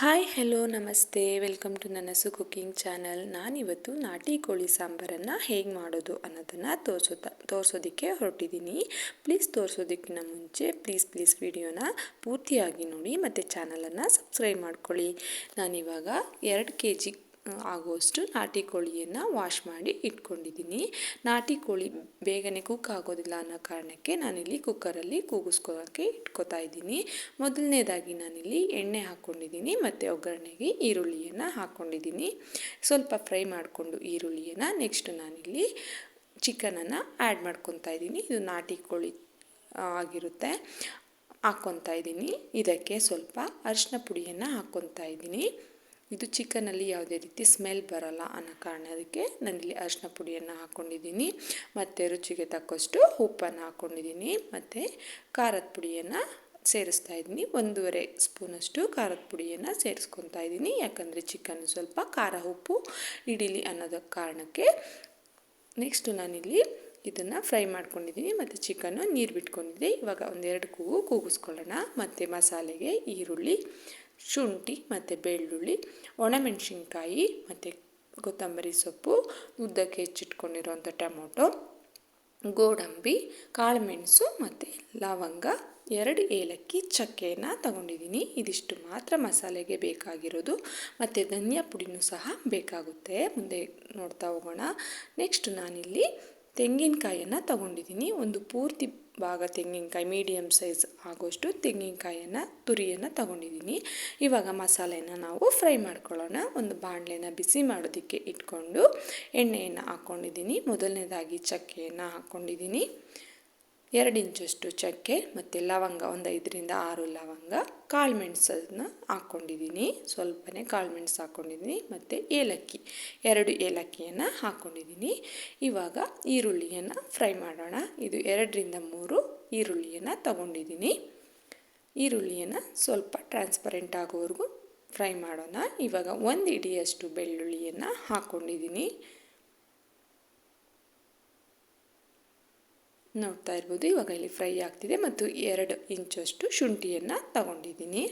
Hi hello ನಮಸ್ತೆ, welcome to ನನಸು cooking channel. ನಾನಿವತ್ತು ನಾಟಿ ಕೋಳಿ ಸಾಂಬಾರನ್ನು ಹೇಗೆ ಮಾಡೋದು ಅನ್ನೋದನ್ನು ತೋರಿಸೋದಕ್ಕೆ ಹೊರಟಿದ್ದೀನಿ. ಪ್ಲೀಸ್ ತೋರಿಸೋದಕ್ಕಿಂತ ಮುಂಚೆ ಪ್ಲೀಸ್ ವಿಡಿಯೋನ ಪೂರ್ತಿಯಾಗಿ ನೋಡಿ ಮತ್ತು ಚಾನಲನ್ನು ಸಬ್ಸ್ಕ್ರೈಬ್ ಮಾಡ್ಕೊಳ್ಳಿ. ನಾನಿವಾಗ 2 kg ಆಗುವಷ್ಟು ನಾಟಿ ಕೋಳಿಯನ್ನು ವಾಶ್ ಮಾಡಿ ಇಟ್ಕೊಂಡಿದ್ದೀನಿ. ನಾಟಿ ಕೋಳಿ ಬೇಗನೆ ಕುಕ್ ಆಗೋದಿಲ್ಲ ಅನ್ನೋ ಕಾರಣಕ್ಕೆ ನಾನಿಲ್ಲಿ ಕುಕ್ಕರಲ್ಲಿ ಕೂಗಿಸ್ಕೊಳ್ಳೋಕ್ಕೆ ಇಟ್ಕೋತಾ ಇದ್ದೀನಿ. ಮೊದಲನೇದಾಗಿ ನಾನಿಲ್ಲಿ ಎಣ್ಣೆ ಹಾಕ್ಕೊಂಡಿದ್ದೀನಿ ಮತ್ತು ಒಗ್ಗರಣೆಗೆ ಈರುಳ್ಳಿಯನ್ನು ಹಾಕ್ಕೊಂಡಿದ್ದೀನಿ. ಸ್ವಲ್ಪ ಫ್ರೈ ಮಾಡಿಕೊಂಡು ಈರುಳ್ಳಿಯನ್ನು ನೆಕ್ಸ್ಟ್ ನಾನಿಲ್ಲಿ ಚಿಕನನ್ನು ಆ್ಯಡ್ ಮಾಡ್ಕೊತಾ ಇದ್ದೀನಿ. ಇದು ನಾಟಿ ಕೋಳಿ ಆಗಿರುತ್ತೆ. ಹಾಕ್ಕೊತಾ ಇದ್ದೀನಿ. ಇದಕ್ಕೆ ಸ್ವಲ್ಪ ಅರಿಶಿನ ಪುಡಿಯನ್ನು ಹಾಕ್ಕೊತಾ ಇದ್ದೀನಿ. ಇದು ಚಿಕನಲ್ಲಿ ಯಾವುದೇ ರೀತಿ ಸ್ಮೆಲ್ ಬರೋಲ್ಲ ಅನ್ನೋ ಕಾರಣಕ್ಕೆ ನಾನಿಲ್ಲಿ ಅರಿಶಿನ ಪುಡಿಯನ್ನು ಹಾಕ್ಕೊಂಡಿದ್ದೀನಿ ಮತ್ತು ರುಚಿಗೆ ತಕ್ಕಷ್ಟು ಉಪ್ಪನ್ನು ಹಾಕ್ಕೊಂಡಿದ್ದೀನಿ ಮತ್ತು ಖಾರದ ಪುಡಿಯನ್ನು ಸೇರಿಸ್ತಾ ಇದ್ದೀನಿ. 1.5 ಸ್ಪೂನಷ್ಟು ಖಾರದ ಪುಡಿಯನ್ನು ಸೇರಿಸ್ಕೊತಾ ಇದ್ದೀನಿ. ಯಾಕಂದರೆ ಚಿಕನ್ ಸ್ವಲ್ಪ ಖಾರ ಉಪ್ಪು ಹಿಡೀಲಿ ಅನ್ನೋದ ಕಾರಣಕ್ಕೆ. ನೆಕ್ಸ್ಟು ನಾನಿಲ್ಲಿ ಇದನ್ನು ಫ್ರೈ ಮಾಡ್ಕೊಂಡಿದ್ದೀನಿ ಮತ್ತು ಚಿಕನ್ನು ನೀರು ಬಿಟ್ಕೊಂಡಿದ್ದೆ. ಇವಾಗ 1-2 ಕೂಗಿಸ್ಕೊಳ್ಳೋಣ. ಮತ್ತು ಮಸಾಲೆಗೆ ಈರುಳ್ಳಿ, ಶುಂಠಿ ಮತ್ತು ಬೆಳ್ಳುಳ್ಳಿ, ಒಣಮೆಣಸಿನ್ಕಾಯಿ ಮತ್ತು ಕೊತ್ತಂಬರಿ ಸೊಪ್ಪು, ಉದ್ದಕ್ಕೆ ಹೆಚ್ಚಿಟ್ಕೊಂಡಿರೋಂಥ ಟೊಮೊಟೊ, ಗೋಡಂಬಿ, ಕಾಳುಮೆಣಸು ಮತ್ತು ಲವಂಗ, 2 ಏಲಕ್ಕಿ, ಚಕ್ಕೆಯನ್ನು ತಗೊಂಡಿದ್ದೀನಿ. ಇದಿಷ್ಟು ಮಾತ್ರ ಮಸಾಲೆಗೆ ಬೇಕಾಗಿರೋದು. ಮತ್ತು ಧನಿಯಾ ಪುಡಿನೂ ಸಹ ಬೇಕಾಗುತ್ತೆ, ಮುಂದೆ ನೋಡ್ತಾ ಹೋಗೋಣ. ನೆಕ್ಸ್ಟ್ ನಾನಿಲ್ಲಿ ತೆಂಗಿನಕಾಯನ್ನು ತಗೊಂಡಿದ್ದೀನಿ. ಒಂದು ಪೂರ್ತಿ ಭಾಗ ತೆಂಗಿನಕಾಯಿ, ಮೀಡಿಯಮ್ ಸೈಜ್ ಆಗೋಷ್ಟು ತೆಂಗಿನಕಾಯನ್ನು ತುರಿಯನ್ನು ತಗೊಂಡಿದ್ದೀನಿ. ಇವಾಗ ಮಸಾಲೆನ ನಾವು ಫ್ರೈ ಮಾಡ್ಕೊಳ್ಳೋಣ. ಒಂದು ಬಾಣಲೆನ ಬಿಸಿ ಮಾಡೋದಕ್ಕೆ ಇಟ್ಕೊಂಡು ಎಣ್ಣೆಯನ್ನು ಹಾಕ್ಕೊಂಡಿದ್ದೀನಿ. ಮೊದಲನೇದಾಗಿ ಚಕ್ಕೆಯನ್ನು ಹಾಕ್ಕೊಂಡಿದ್ದೀನಿ. 2 ಇಂಚಷ್ಟು ಚಕ್ಕೆ ಮತ್ತು ಲವಂಗ, ಒಂದು 5-6 ಲವಂಗ, ಕಾಳುಮೆಣಸನ್ನು ಹಾಕ್ಕೊಂಡಿದ್ದೀನಿ. ಸ್ವಲ್ಪನೇ ಕಾಳುಮೆಣಸು ಹಾಕ್ಕೊಂಡಿದ್ದೀನಿ ಮತ್ತು ಏಲಕ್ಕಿ, 2 ಏಲಕ್ಕಿಯನ್ನು ಹಾಕ್ಕೊಂಡಿದ್ದೀನಿ. ಇವಾಗ ಈರುಳ್ಳಿಯನ್ನು ಫ್ರೈ ಮಾಡೋಣ. ಇದು 2-3 ಈರುಳ್ಳಿಯನ್ನು ತಗೊಂಡಿದ್ದೀನಿ. ಈರುಳ್ಳಿಯನ್ನು ಸ್ವಲ್ಪ ಟ್ರಾನ್ಸ್ಪರೆಂಟ್ ಆಗೋವರೆಗೂ ಫ್ರೈ ಮಾಡೋಣ. ಇವಾಗ 1 ಹಿಡಿಯಷ್ಟು ಬೆಳ್ಳುಳ್ಳಿಯನ್ನು ಹಾಕ್ಕೊಂಡಿದ್ದೀನಿ. ನೋಡ್ತಾ ಇರ್ಬೋದು, ಇವಾಗ ಇಲ್ಲಿ ಫ್ರೈ ಆಗ್ತಿದೆ. ಮತ್ತು 2 ಇಂಚಷ್ಟು ಶುಂಠಿಯನ್ನು ತಗೊಂಡಿದ್ದೀನಿ.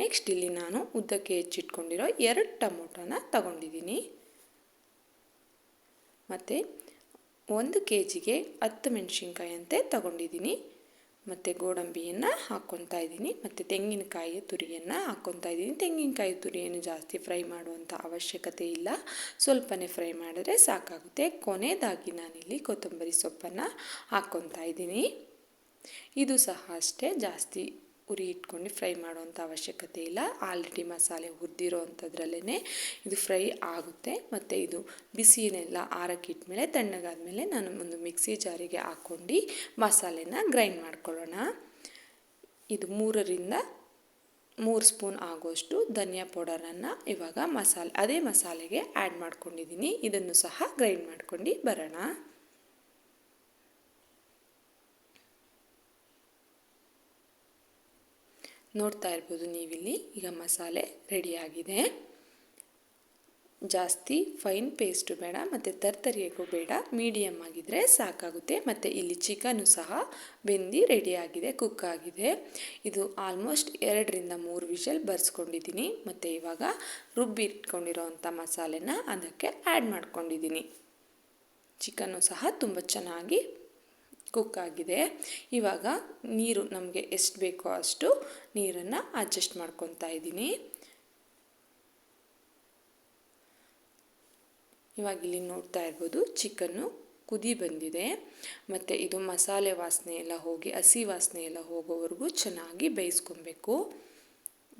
ನೆಕ್ಸ್ಟ್ ಇಲ್ಲಿ ನಾನು ಉದ್ದಕ್ಕೆ ಹೆಚ್ಚಿಟ್ಕೊಂಡಿರೋ 2 ಟೊಮೊಟೊನ ತಗೊಂಡಿದ್ದೀನಿ. ಮತ್ತು 1 kgಗೆ 10 ಮೆಣಸಿನ್ಕಾಯಿ ಅಂತೆ ತಗೊಂಡಿದ್ದೀನಿ. ಮತ್ತು ಗೋಡಂಬಿಯನ್ನು ಹಾಕ್ಕೊತಾ ಇದ್ದೀನಿ ಮತ್ತು ತೆಂಗಿನಕಾಯಿ ತುರಿಯನ್ನು ಹಾಕ್ಕೊತಾ ಇದ್ದೀನಿ. ತೆಂಗಿನಕಾಯಿ ತುರಿಯನ್ನು ಜಾಸ್ತಿ ಫ್ರೈ ಮಾಡುವಂಥ ಅವಶ್ಯಕತೆ ಇಲ್ಲ, ಸ್ವಲ್ಪನೇ ಫ್ರೈ ಮಾಡಿದ್ರೆ ಸಾಕಾಗುತ್ತೆ. ಕೊನೆಯದಾಗಿ ನಾನಿಲ್ಲಿ ಕೊತ್ತಂಬರಿ ಸೊಪ್ಪನ್ನು ಹಾಕ್ಕೊತಾ ಇದ್ದೀನಿ. ಇದು ಸಹ ಅಷ್ಟೇ, ಜಾಸ್ತಿ ಉರಿ ಇಟ್ಕೊಂಡು ಫ್ರೈ ಮಾಡುವಂಥ ಅವಶ್ಯಕತೆ ಇಲ್ಲ. ಆಲ್ರೆಡಿ ಮಸಾಲೆ ಹುರಿದಿರೋ ಅಂಥದ್ರಲ್ಲೇ ಇದು ಫ್ರೈ ಆಗುತ್ತೆ. ಮತ್ತು ಇದು ಬಿಸಿನೆಲ್ಲ ಆರಕ್ಕಿಟ್ಮೇಲೆ ತಣ್ಣಗಾದ್ಮೇಲೆ ನಾನು ಒಂದು ಮಿಕ್ಸಿ ಜಾರಿಗೆ ಹಾಕ್ಕೊಂಡು ಮಸಾಲೆನ ಗ್ರೈಂಡ್ ಮಾಡ್ಕೊಳ್ಳೋಣ. ಇದು 3 ಸ್ಪೂನ್ ಆಗೋಷ್ಟು ಧನಿಯಾ ಪೌಡರನ್ನು ಇವಾಗ ಅದೇ ಮಸಾಲೆಗೆ ಆ್ಯಡ್ ಮಾಡ್ಕೊಂಡಿದ್ದೀನಿ. ಇದನ್ನು ಸಹ ಗ್ರೈಂಡ್ ಮಾಡ್ಕೊಂಡು ಬರೋಣ. ನೋಡ್ತಾ ಇರ್ಬೋದು ನೀವಿಲ್ಲಿ, ಈಗ ಮಸಾಲೆ ರೆಡಿಯಾಗಿದೆ. ಜಾಸ್ತಿ ಫೈನ್ ಪೇಸ್ಟು ಬೇಡ ಮತ್ತು ತರ್ತರಿಯಾಗೂ ಬೇಡ, ಮೀಡಿಯಮ್ ಆಗಿದ್ದರೆ ಸಾಕಾಗುತ್ತೆ. ಮತ್ತು ಇಲ್ಲಿ ಚಿಕನ್ನು ಸಹ ಬೆಂದು ರೆಡಿಯಾಗಿದೆ, ಕುಕ್ ಆಗಿದೆ. ಇದು ಆಲ್ಮೋಸ್ಟ್ 2-3 ವಿಷಲ್ ಬರ್ಸ್ಕೊಂಡಿದ್ದೀನಿ. ಮತ್ತು ಇವಾಗ ರುಬ್ಬಿಟ್ಕೊಂಡಿರೋವಂಥ ಮಸಾಲೆನ ಅದಕ್ಕೆ ಆ್ಯಡ್ ಮಾಡ್ಕೊಂಡಿದ್ದೀನಿ. ಚಿಕನ್ನು ಸಹ ತುಂಬ ಚೆನ್ನಾಗಿ ಕುಕ್ ಆಗಿದೆ. ಇವಾಗ ನೀರು ನಮಗೆ ಎಷ್ಟು ಬೇಕೋ ಅಷ್ಟು ನೀರನ್ನು ಅಡ್ಜಸ್ಟ್ ಮಾಡ್ಕೊತಾ ಇದ್ದೀನಿ. ಇವಾಗ ಇಲ್ಲಿ ನೋಡ್ತಾ ಇರ್ಬೋದು, ಚಿಕನ್ನು ಕುದಿ ಬಂದಿದೆ. ಮತ್ತು ಇದು ಮಸಾಲೆ ವಾಸನೆ ಎಲ್ಲ ಹೋಗಿ, ಹಸಿ ವಾಸನೆ ಎಲ್ಲ ಹೋಗೋವರೆಗೂ ಚೆನ್ನಾಗಿ ಬೇಯಿಸ್ಕೊಬೇಕು.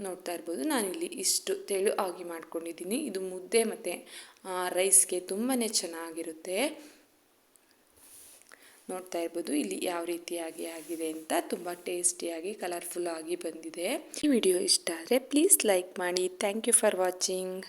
ನೋಡ್ತಾ ಇರ್ಬೋದು, ನಾನಿಲ್ಲಿ ಇಷ್ಟು ತೆಳು ಆಗಿ ಮಾಡ್ಕೊಂಡಿದ್ದೀನಿ. ಇದು ಮುದ್ದೆ ಮತ್ತು ರೈಸ್ಗೆ ತುಂಬಾ ಚೆನ್ನಾಗಿರುತ್ತೆ. ನೋಡ್ತಾ ಇರ್ಬೋದು ಇಲ್ಲಿ ಯಾವ ರೀತಿಯಾಗಿ ಆಗಿದೆ ಅಂತ, ತುಂಬ ಟೇಸ್ಟಿಯಾಗಿ ಕಲರ್ಫುಲ್ ಆಗಿ ಬಂದಿದೆ. ಈ ವಿಡಿಯೋ ಇಷ್ಟ ಆದರೆ ಪ್ಲೀಸ್ ಲೈಕ್ ಮಾಡಿ. Thank you for watching.